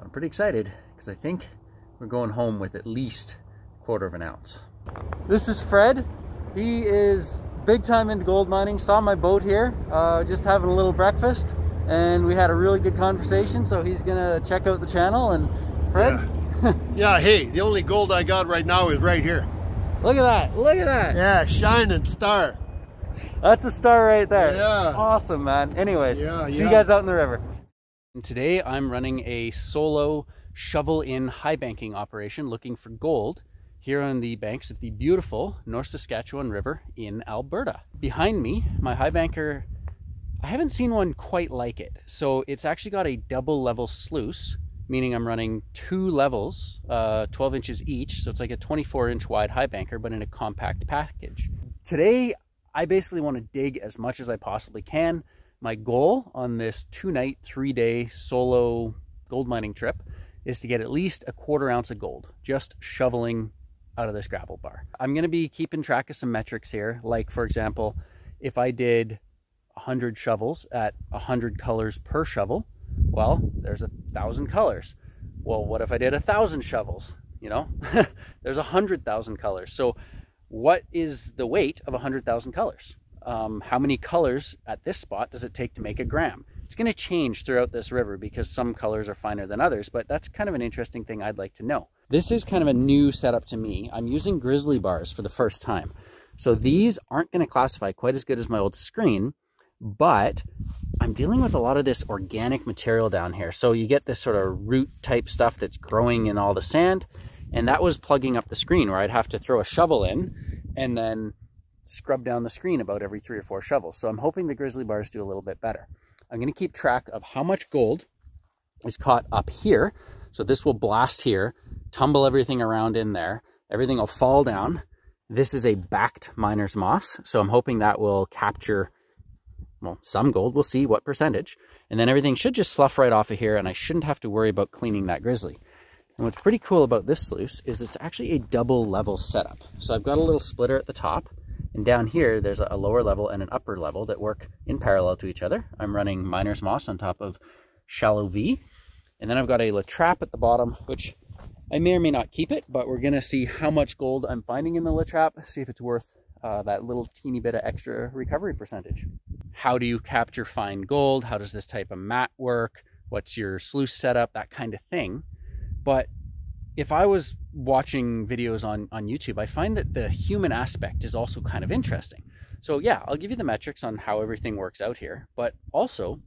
But I'm pretty excited because I think we're going home with at least 1/4 of an ounce. This is Fred. He is big time into gold mining. Saw my boat here, just having a little breakfast, and we had a really good conversation. So he's gonna check out the channel. And Fred, yeah, hey, the only gold I got right now is right here. Look at that! Look at that! Yeah, shining star. That's a star right there. Yeah. Awesome, man. Anyways, see you guys out in the river. And today I'm running a solo shovel-in high banking operation looking for gold here on the banks of the beautiful North Saskatchewan River in Alberta. Behind me, my high banker, I haven't seen one quite like it. So it's actually got a double level sluice, meaning I'm running 2 levels, 12 inches each. So it's like a 24-inch wide high banker, but in a compact package. Today, I basically want to dig as much as I possibly can. My goal on this 2-night, 3-day solo gold mining trip is to get at least 1/4 ounce of gold, just shoveling out of this gravel bar. I'm going to be keeping track of some metrics here. Like, for example, if I did 100 shovels at 100 colors per shovel, well, there's 1,000 colors. Well, what if I did 1,000 shovels? You know, there's 100,000 colors. So what is the weight of 100,000 colors? How many colors at this spot does it take to make a gram? It's going to change throughout this river because some colors are finer than others, but that's kind of an interesting thing I'd like to know. This is kind of a new setup to me. I'm using grizzly bars for the first time. So these aren't going to classify quite as good as my old screen, but I'm dealing with a lot of this organic material down here. So you get this sort of root type stuff that's growing in all the sand, and that was plugging up the screen where I'd have to throw a shovel in and then scrub down the screen about every 3 or 4 shovels. So I'm hoping the grizzly bars do a little bit better. I'm going to keep track of how much gold is caught up here. So this will blast here, tumble everything around in there. Everything will fall down. This is a backed miner's moss. So I'm hoping that will capture, well, some gold. We'll see what percentage. And then everything should just slough right off of here, and I shouldn't have to worry about cleaning that grizzly. And what's pretty cool about this sluice is it's actually a double level setup. So I've got a little splitter at the top, and down here there's a lower level and an upper level that work in parallel to each other. I'm running miner's moss on top of shallow V, and then I've got a La Trappe at the bottom, which I may or may not keep it, but we're gonna see how much gold I'm finding in the La Trappe, see if it's worth that little teeny bit of extra recovery percentage. How do you capture fine gold? How does this type of mat work? What's your sluice setup? That kind of thing. But if I was watching videos on YouTube, I find that the human aspect is also kind of interesting. So yeah, I'll give you the metrics on how everything works out here, but also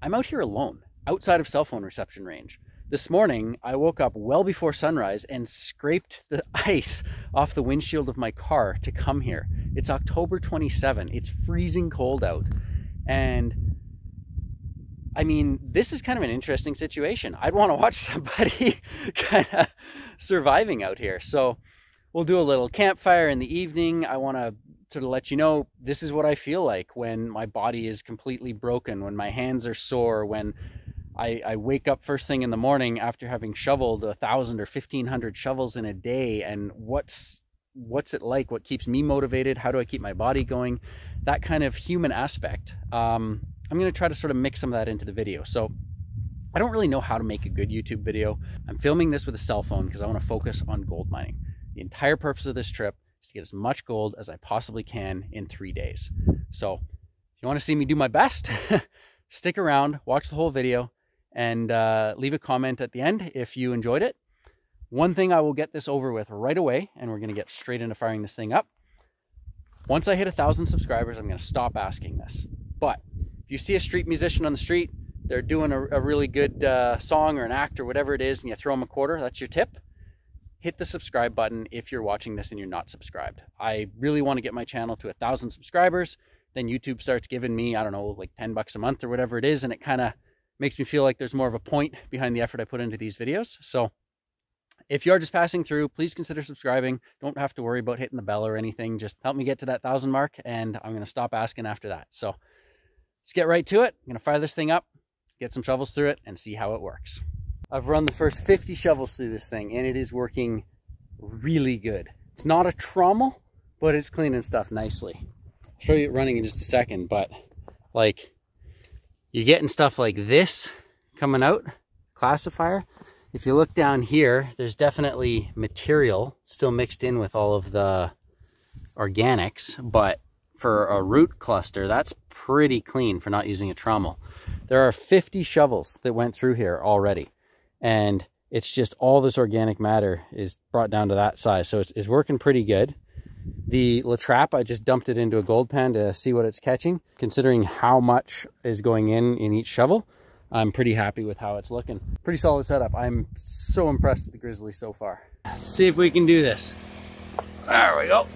I'm out here alone, outside of cell phone reception range. This morning, I woke up well before sunrise and scraped the ice off the windshield of my car to come here. It's October 27. It's freezing cold out. And I mean, this is kind of an interesting situation. I'd want to watch somebody kind of surviving out here. So we'll do a little campfire in the evening. I want to sort of let you know, this is what I feel like when my body is completely broken, when my hands are sore, when I wake up first thing in the morning after having shoveled 1,000 or 1,500 shovels in a day, and what's it like? What keeps me motivated? How do I keep my body going? That kind of human aspect. I'm going to try to sort of mix some of that into the video. So I don't really know how to make a good YouTube video. I'm filming this with a cell phone because I want to focus on gold mining. The entire purpose of this trip is to get as much gold as I possibly can in 3 days. So if you want to see me do my best, stick around, watch the whole video, and leave a comment at the end if you enjoyed it. One thing I will get this over with right away, and we're going to get straight into firing this thing up. Once I hit 1,000 subscribers, I'm going to stop asking this. But if you see a street musician on the street, they're doing a really good song or an act or whatever it is, and you throw them a quarter, that's your tip. Hit the subscribe button if you're watching this and you're not subscribed. I really want to get my channel to 1,000 subscribers. Then YouTube starts giving me, I don't know, like 10 bucks a month or whatever it is, and it kind of makes me feel like there's more of a point behind the effort I put into these videos. So if you're just passing through, please consider subscribing. Don't have to worry about hitting the bell or anything. Just help me get to that 1,000 mark, and I'm going to stop asking after that. So let's get right to it. I'm going to fire this thing up, get some shovels through it, and see how it works. I've run the first 50 shovels through this thing, and it is working really good. It's not a trommel, but it's cleaning stuff nicely. I'll show you it running in just a second, but like, you're getting stuff like this coming out, classifier. If you look down here, there's definitely material still mixed in with all of the organics, but for a root cluster, that's pretty clean for not using a trommel. There are 50 shovels that went through here already, and it's just all this organic matter is brought down to that size. So it's working pretty good. The La Trappe, I just dumped it into a gold pan to see what it's catching. Considering how much is going in each shovel, I'm pretty happy with how it's looking. Pretty solid setup. I'm so impressed with the Grizzly so far. Let's see if we can do this. There we go.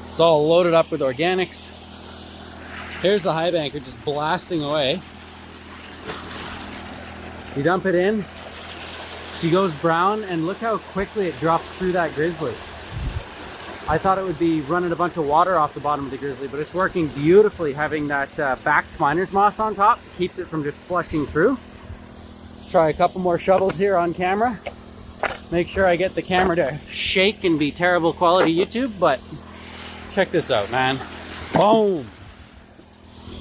It's all loaded up with organics. Here's the highbanker just blasting away. You dump it in, she goes brown, and look how quickly it drops through that Grizzly. I thought it would be running a bunch of water off the bottom of the Grizzly, but it's working beautifully, having that backed miner's moss on top. Keeps it from just flushing through. Let's try a couple more shovels here on camera. Make sure I get the camera to shake and be terrible quality YouTube, but check this out, man. Boom!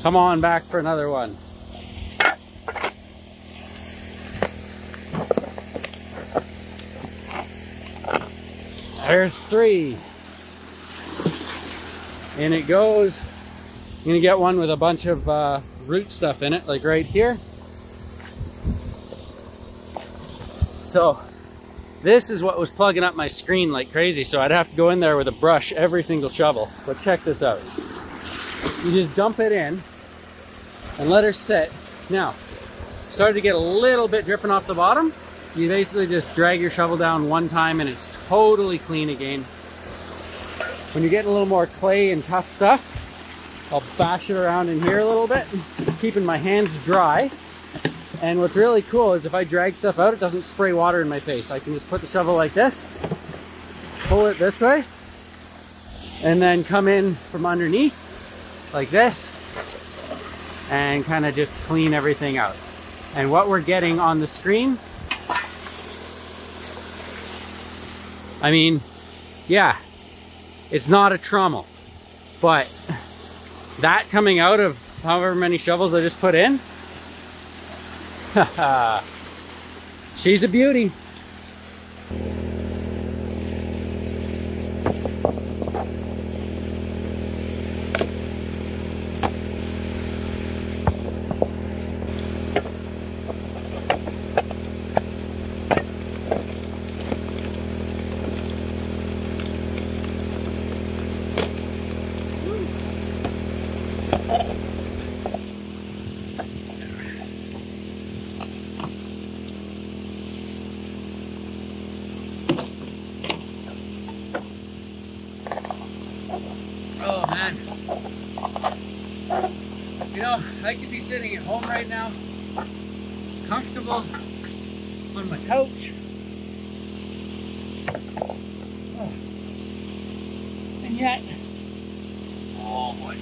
Come on back for another one. There's 3. In it goes. You're gonna get one with a bunch of root stuff in it, like right here. So this is what was plugging up my screen like crazy, so I'd have to go in there with a brush every single shovel. But check this out. You just dump it in and let her sit. Now, started to get a little bit dripping off the bottom. You basically just drag your shovel down one time and it's totally clean again. When you're getting a little more clay and tough stuff, I'll bash it around in here a little bit, keeping my hands dry. And what's really cool is if I drag stuff out, it doesn't spray water in my face. I can just put the shovel like this, pull it this way, and then come in from underneath like this and kind of just clean everything out. And what we're getting on the screen, I mean, yeah, it's not a trommel, but that coming out of however many shovels I just put in, she's a beauty. Oh man, you know, I could be sitting at home right now, comfortable on my couch, oh. And yet, oh boy,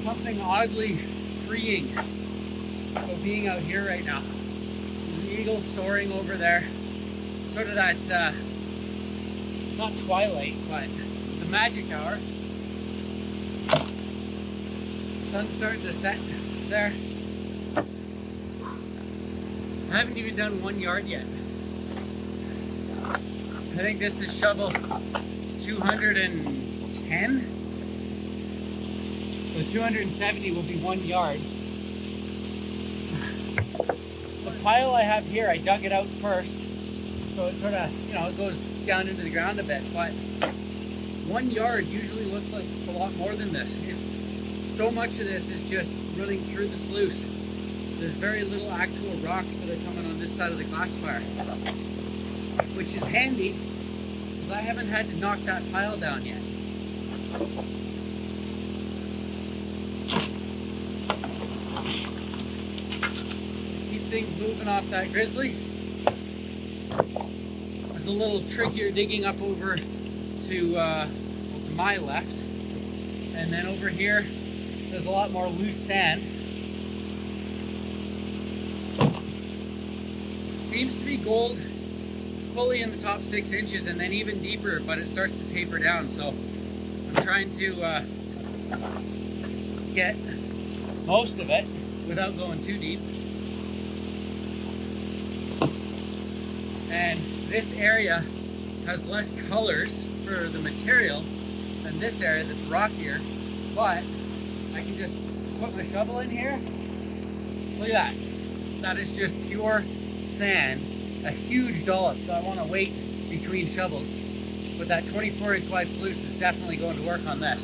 something oddly freeing about being out here right now. There's an eagle soaring over there, sort of that not twilight, but the magic hour. Sun's starting to set there. I haven't even done 1 yard yet. I think this is shovel 210. So 270 will be 1 yard. The pile I have here, I dug it out first. So it sort of, you know, it goes down into the ground a bit, but 1 yard usually looks like a lot more than this. It's so much of this is just running through the sluice. There's very little actual rocks that are coming on this side of the classifier, which is handy because I haven't had to knock that pile down yet. Keep things moving off that Grizzly. It's a little trickier digging up over to my left, and then over here there's a lot more loose sand. Seems to be gold fully in the top 6 inches and then even deeper, but it starts to taper down, so I'm trying to get most of it without going too deep. And this area has less colors for the material than this area that's rockier, but I can just put my shovel in here. Look at that. That is just pure sand, a huge dollop, so I want to wait between shovels. But that 24-inch wide sluice is definitely going to work on this.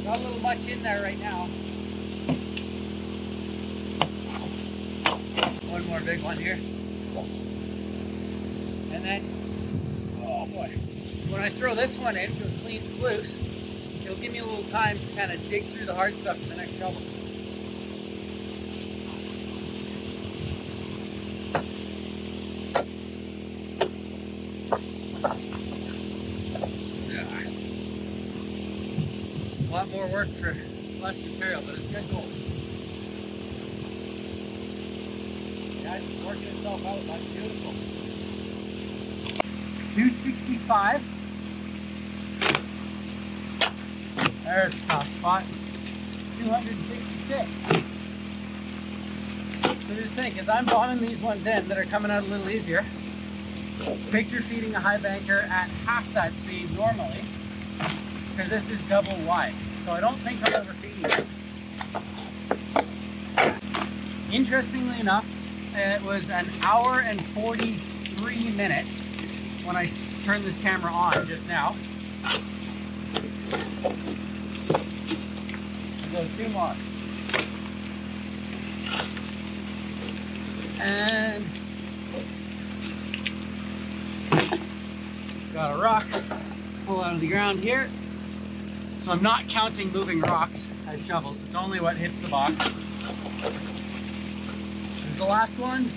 Got a little much in there right now. One more big one here. And then, oh boy, when I throw this one into a clean sluice, it'll give me a little time to kind of dig through the hard stuff in the next shovel. A lot more work for less material, but it's good gold. Yeah, it's working itself out. That's beautiful. 265. There's a top spot. 266. So just think, as I'm bombing these ones in that are coming out a little easier, picture feeding a high banker at half that speed normally, because this is double wide. So I don't think I'm overfeeding it. Interestingly enough, it was an hour and 43 minutes when I turned this camera on just now. Go 2 more. And got a rock pull out of the ground here. So I'm not counting moving rocks as shovels. It's only what hits the box. This is the last one,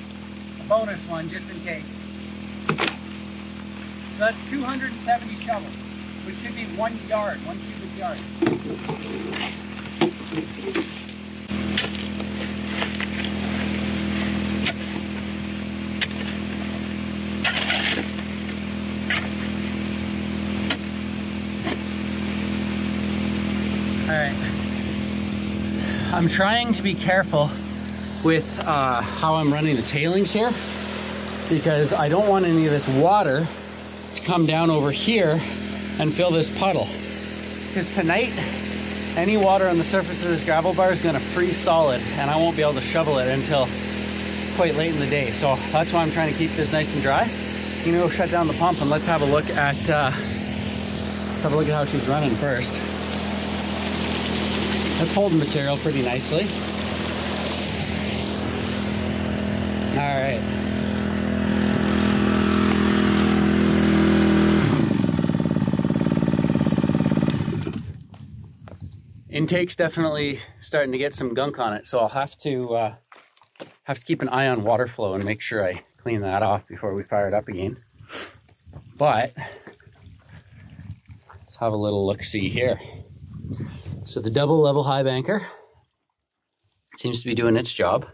a bonus one just in case. So that's 270 shovels, which should be 1 yard, 1 cubic yard. All right, I'm trying to be careful with how I'm running the tailings here, because I don't want any of this water to come down over here and fill this puddle. Because tonight, any water on the surface of this gravel bar is going to freeze solid, and I won't be able to shovel it until quite late in the day. So that's why I'm trying to keep this nice and dry. You know, shut down the pump and let's have a look at how she's running first. That's holding material pretty nicely. All right. Intake's definitely starting to get some gunk on it, so I'll have to keep an eye on water flow and make sure I clean that off before we fire it up again. But let's have a little look-see here. So the double level high banker seems to be doing its job.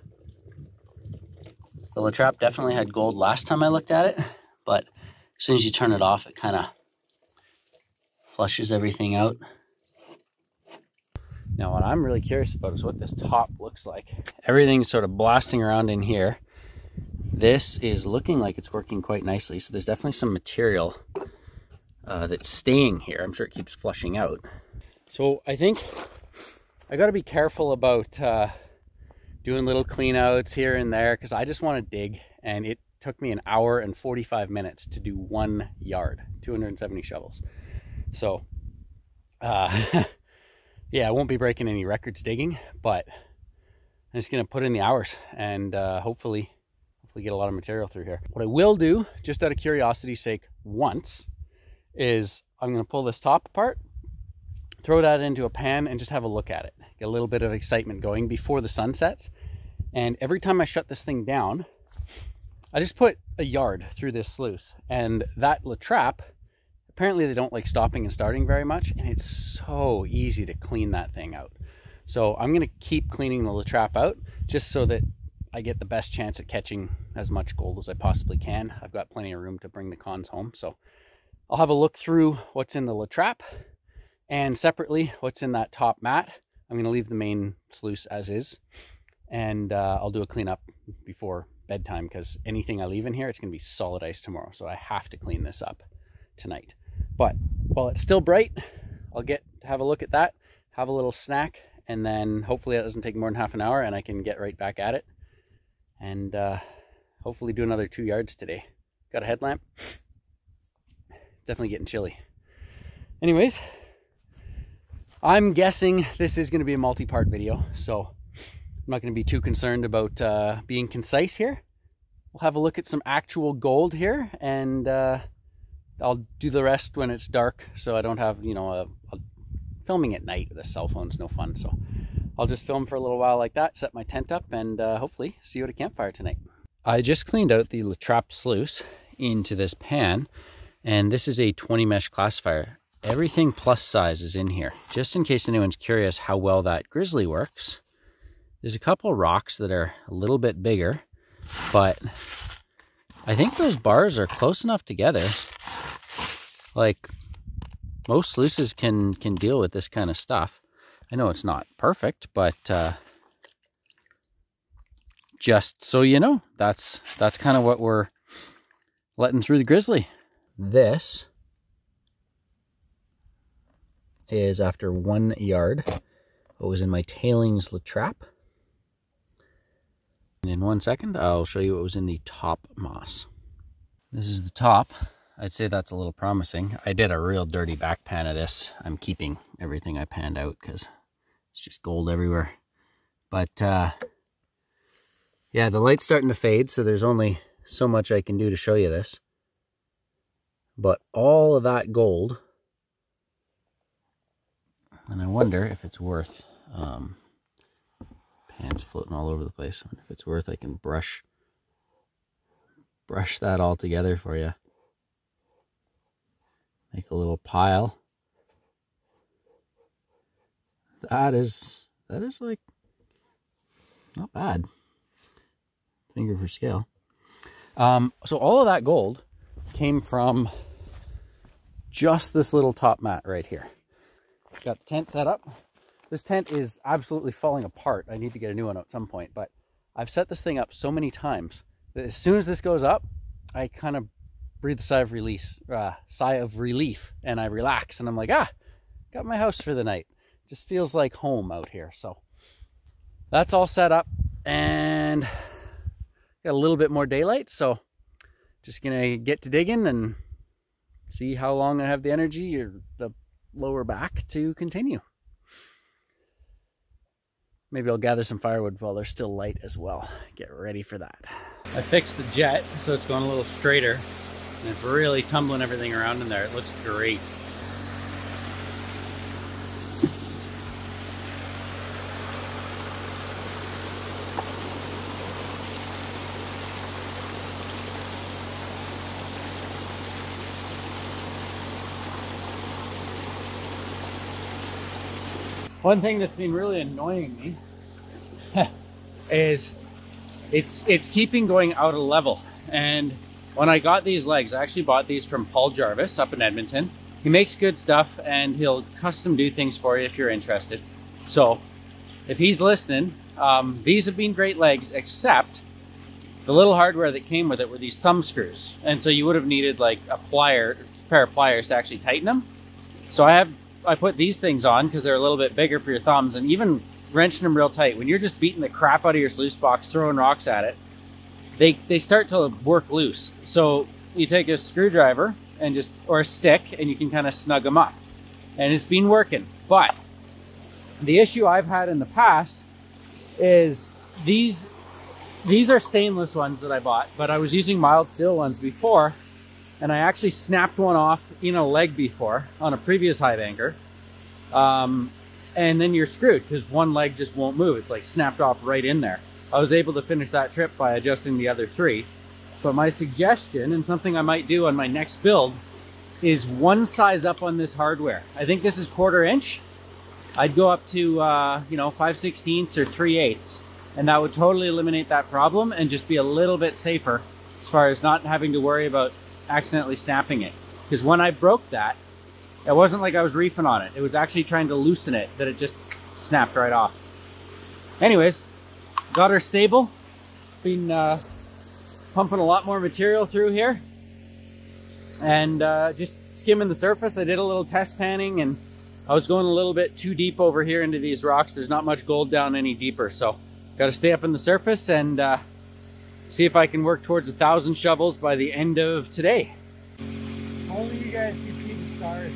The La Trappe definitely had gold last time I looked at it, but as soon as you turn it off, it kind of flushes everything out. Now what I'm really curious about is what this top looks like. Everything's sort of blasting around in here. This is looking like it's working quite nicely, so there's definitely some material that's staying here. I'm sure it keeps flushing out. So I think I got to be careful about doing little clean outs here and there, because I just want to dig, and it took me an hour and 45 minutes to do 1 yard, 270 shovels. So yeah, I won't be breaking any records digging, but I'm just going to put in the hours and hopefully get a lot of material through here. What I will do, just out of curiosity's sake once, is I'm going to pull this top apart, throw that into a pan, and just have a look at it. Get a little bit of excitement going before the sun sets. And every time I shut this thing down, I just put a yard through this sluice. And that La Trappe, apparently they don't like stopping and starting very much, and it's so easy to clean that thing out. So I'm going to keep cleaning the La Trappe out just so that I get the best chance at catching as much gold as I possibly can. I've got plenty of room to bring the cons home. So I'll have a look through what's in the La Trappe, and separately what's in that top mat. I'm going to leave the main sluice as is, and I'll do a cleanup before bedtime, because anything I leave in here, it's going to be solid ice tomorrow. So I have to clean this up tonight. But while it's still bright, I'll get to have a look at that, have a little snack, and then hopefully that doesn't take more than half an hour and I can get right back at it. And hopefully do another 2 yards today. Got a headlamp. Definitely getting chilly. Anyways, I'm guessing this is going to be a multi-part video, so I'm not going to be too concerned about being concise here. We'll have a look at some actual gold here, and I'll do the rest when it's dark, so I don't have, you know, filming at night with a cell phone's no fun. So I'll just film for a little while like that, set my tent up, and hopefully see you at a campfire tonight. I just cleaned out the trapped sluice into this pan, and this is a 20 mesh classifier. Everything plus size is in here, just in case anyone's curious how well that grizzly works. There's a couple rocks that are a little bit bigger, but I think those bars are close enough together. Like, most sluices can deal with this kind of stuff. I know it's not perfect, but just so you know, that's kind of what we're letting through the grizzly. This is after 1 yard what was in my tailings trap. And in 1 second, I'll show you what was in the top moss. This is the top. I'd say that's a little promising. I did a real dirty back pan of this. I'm keeping everything I panned out because it's just gold everywhere. But yeah, the light's starting to fade, so there's only so much I can do to show you this. But all of that gold, and I wonder if it's worth, pans floating all over the place. I wonder if it's worth, I can brush that all together for you. Make a little pile. That is like not bad. Finger for scale. So all of that gold came from just this little top mat right here. Got the tent set up. This tent is absolutely falling apart. I need to get a new one at some point, but I've set this thing up so many times that as soon as this goes up, I kind of breathe a sigh of relief, and I relax, and I'm like, got my house for the night. Just feels like home out here. So that's all set up, and got a little bit more daylight, so just gonna get to digging and see how long I have the energy or the lower back to continue. Maybe I'll gather some firewood while they're still light as well. Get ready for that. I fixed the jet so it's going a little straighter, and it's really tumbling everything around in there. It looks great. One thing that's been really annoying me is it's keeping going out of level. And when I got these legs, I actually bought these from Paul Jarvis up in Edmonton. He makes good stuff, and he'll custom do things for you if you're interested. So if he's listening, these have been great legs, except the little hardware that came with it were these thumb screws. And so you would have needed like a pair of pliers to actually tighten them. So I put these things on because they're a little bit bigger for your thumbs, and even wrenching them real tight, when you're just beating the crap out of your sluice box, throwing rocks at it, they start to work loose. So you take a screwdriver and or a stick, and you can kind of snug them up. And it's been working. But the issue I've had in the past is these are stainless ones that I bought, but I was using mild steel ones before, and I actually snapped one off in a leg before on a previous highbanker. And then you're screwed because one leg just won't move. It's like snapped off right in there. I was able to finish that trip by adjusting the other three. But my suggestion, and something I might do on my next build, is one size up on this hardware. I think this is 1/4 inch. I'd go up to, 5/16 or 3/8. And that would totally eliminate that problem and just be a little bit safer as far as not having to worry about accidentally snapping it. Because when I broke that, it wasn't like I was reefing on it. It was actually trying to loosen it, that it just snapped right off. Anyways, got her stable. Been pumping a lot more material through here. And just skimming the surface. I did a little test panning, and I was going a little bit too deep over here into these rocks. There's not much gold down any deeper, so got to stay up in the surface and see if I can work towards 1,000 shovels by the end of today. Only you guys can see the stars.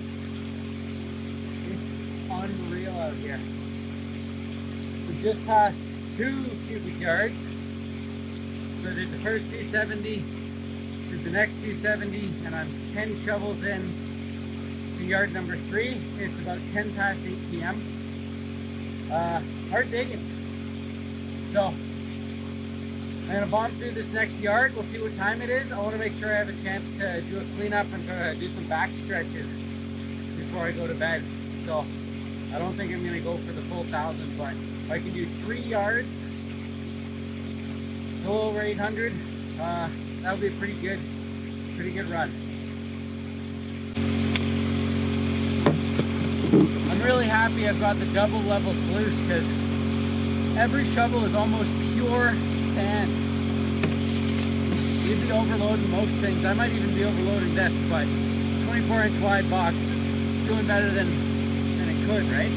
It's unreal out here. We just passed 2 cubic yards. So I did the first 270, did the next 270, and I'm 10 shovels in to yard number 3. It's about 10 past 8 p.m. Hard digging. So I'm gonna bomb through this next yard. We'll see what time it is. I want to make sure I have a chance to do a cleanup and try to do some back stretches before I go to bed. So I don't think I'm gonna go for the full 1,000, but if I can do 3 yards, a little over 800, that would be a pretty good run. I'm really happy I've got the double level sluice because every shovel is almost pure sand. You'd be overloading most things. I might even be overloading this, but 24-inch wide box is doing better than it could, right?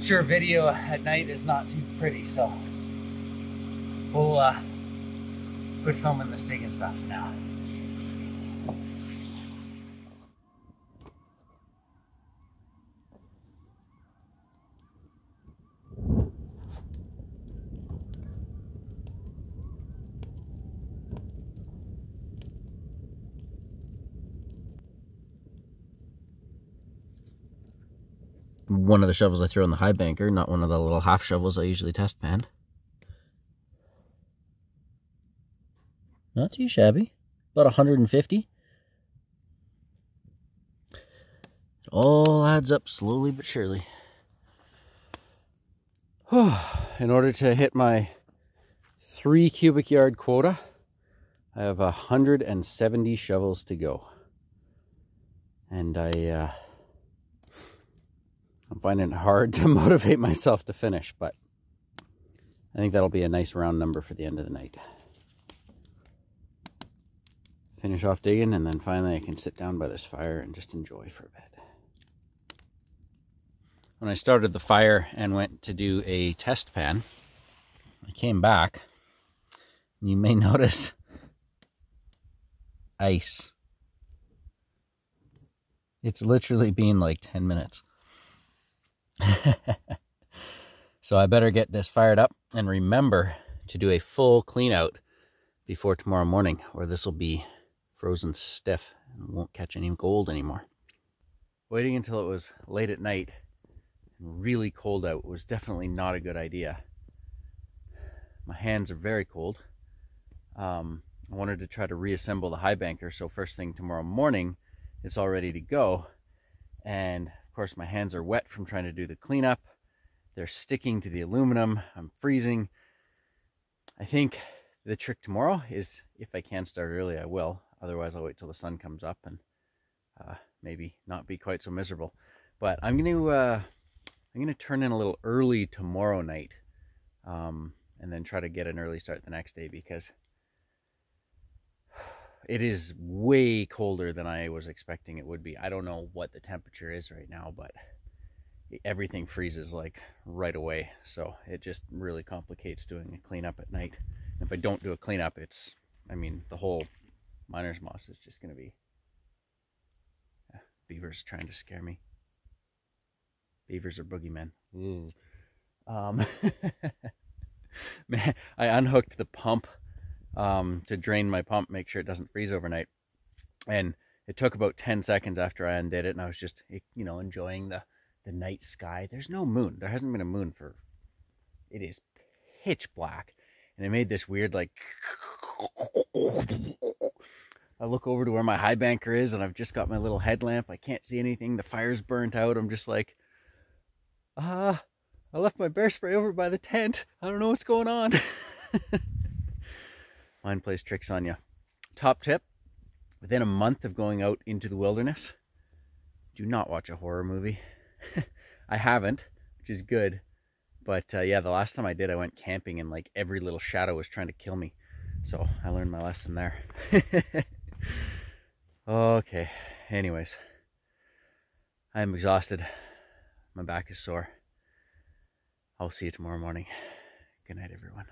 Sure, video at night is not too pretty, so we'll quit filming this digging stuff now. One of the shovels I throw in the highbanker, not one of the little half shovels I usually test pan. Not too shabby. About 150. It all adds up slowly but surely. In order to hit my 3 cubic yard quota, I have 170 shovels to go. And I'm finding it hard to motivate myself to finish, but I think that'll be a nice round number for the end of the night. Finish off digging, and then finally I can sit down by this fire and just enjoy for a bit. When I started the fire and went to do a test pan, I came back, and you may notice ice. It's literally been like 10 minutes. So I better get this fired up and remember to do a full clean out before tomorrow morning, or this will be frozen stiff and won't catch any gold anymore. Waiting until it was late at night and really cold out was definitely not a good idea. My hands are very cold. I wanted to try to reassemble the highbanker, so first thing tomorrow morning it's all ready to go. And of course my hands are wet from trying to do the cleanup. They're sticking to the aluminum. I'm freezing. I think the trick tomorrow is, if I can start early, I will. Otherwise I'll wait till the sun comes up and maybe not be quite so miserable. But I'm gonna turn in a little early tomorrow night, and then try to get an early start the next day, because it is way colder than I was expecting it would be. I don't know what the temperature is right now, but everything freezes like right away. So it just really complicates doing a cleanup at night. And if I don't do a cleanup, I mean, the whole miner's moss is just going to be... beavers trying to scare me. Beavers are boogeymen. Man, I unhooked the pump to drain my pump, make sure it doesn't freeze overnight. And it took about 10 seconds after I undid it, and I was just, you know, enjoying the night sky. There's no moon. There hasn't been a moon for... It is pitch black. And it made this weird, like... I look over to where my highbanker is, and I've just got my little headlamp. I can't see anything. The fire's burnt out. I'm just like, I left my bear spray over by the tent. I don't know what's going on. Mine plays tricks on you. Top tip: within a month of going out into the wilderness, do not watch a horror movie. I haven't, which is good. But yeah, the last time I did, I went camping and like every little shadow was trying to kill me. So I learned my lesson there. Okay, anyways, I'm exhausted. My back is sore. I'll see you tomorrow morning. Good night, everyone.